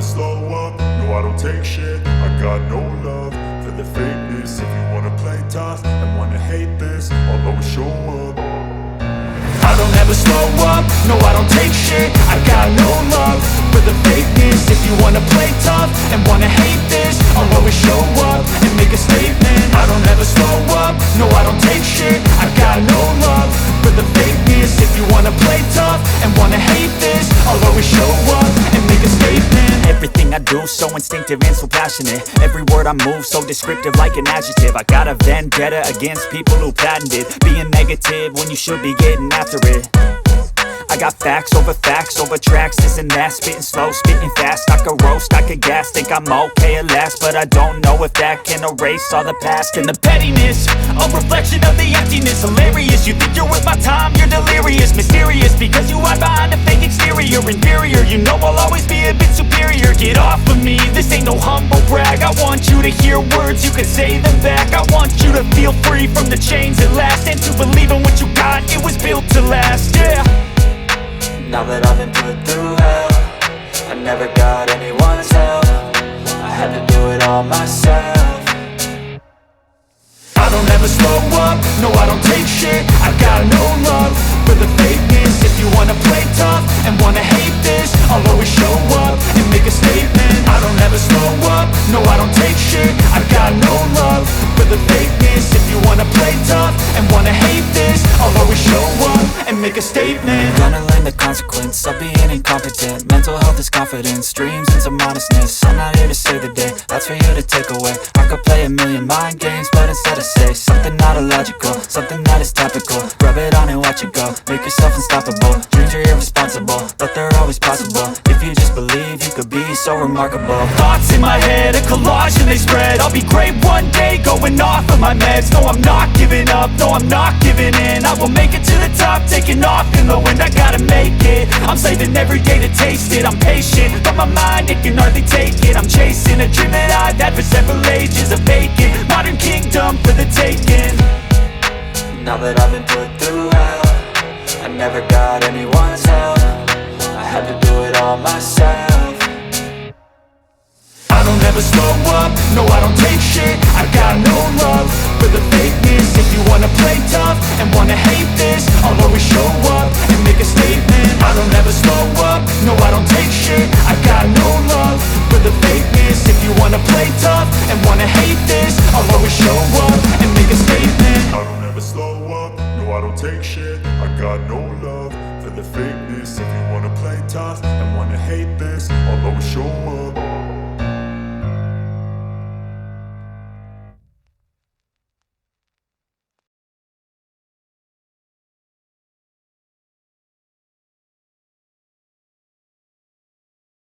slow up, no I don't take shit. I got no love for the fakeness. If you wanna play tough and wanna hate this, I'll always show up. I don't ever slow up, no I don't take shit. I got no love for the fakeness. If you wanna play tough and wanna hate this, I'll always show up and make a statement. I don't ever slow up, no I don't take shit. I got no love for the fakeness. If you wanna play tough and wanna hate this, I'll always show up and make a statement. Everything I do so instinctive and so passionate. Every word I move so descriptive like an adjective. I got a vendetta against people who patented being negative when you should be getting after it. I got facts over tracks, this and that. Spitting slow, spitting fast, I could roast, I could gas. Think I'm okay at last, but I don't know if that can erase all the past. And the pettiness, a reflection of the emptiness. Hilarious, you think you're worth my time, you're delirious. Mysterious, because you hide behind a fake exterior. Inferior, you know I'll always be a bit superior. Get off of me, this ain't no humble brag. I want you to hear words, you can say them back. I want you to feel free from the chains at last, and to believe in what you got, it was built to last, yeah. Now that I've been put through hell, I never got anyone's help. I had to do it all myself. I don't ever slow up, no I don't take shit. I got no love for the fakeness. If you wanna play tough and wanna hate this, I'll always show up and make a statement. I don't ever slow up, no I don't take shit. I got no love for the fakeness. If you wanna play tough and wanna hate this, I'll always show up and make a statement. Gonna learn the consequence of being incompetent. Mental health is confidence, dreams and some honestness. I'm not here to save the day, that's for you to take away. I could play a million mind games, but instead I say something not illogical, something that is topical. Rub it on and watch it go, make yourself unstoppable. Dreams are irresponsible, but they're always possible. If you just believe, you could be so remarkable. Thoughts in my head, a collage and they spread. I'll be great one day, going off of my meds. No, I'm not giving up, no, I'm not giving in. I will make it to the top, taking off in the wind. I gotta make it, I'm saving every day to taste it. I'm patient, but my mind, it can hardly take it. I'm chasing a dream that I've had for several ages. A vacant, modern kingdom for the taking. Now that I've been put through hell, I never got anyone's help. I had to do it all myself. I don't ever slow up, no I don't take shit. I got no love for the fakeness. If you wanna play tough and wanna hate this, I'll always show up and make a statement. I don't ever slow up, no I don't take shit. I got no love for the fakeness. If you wanna play tough and wanna hate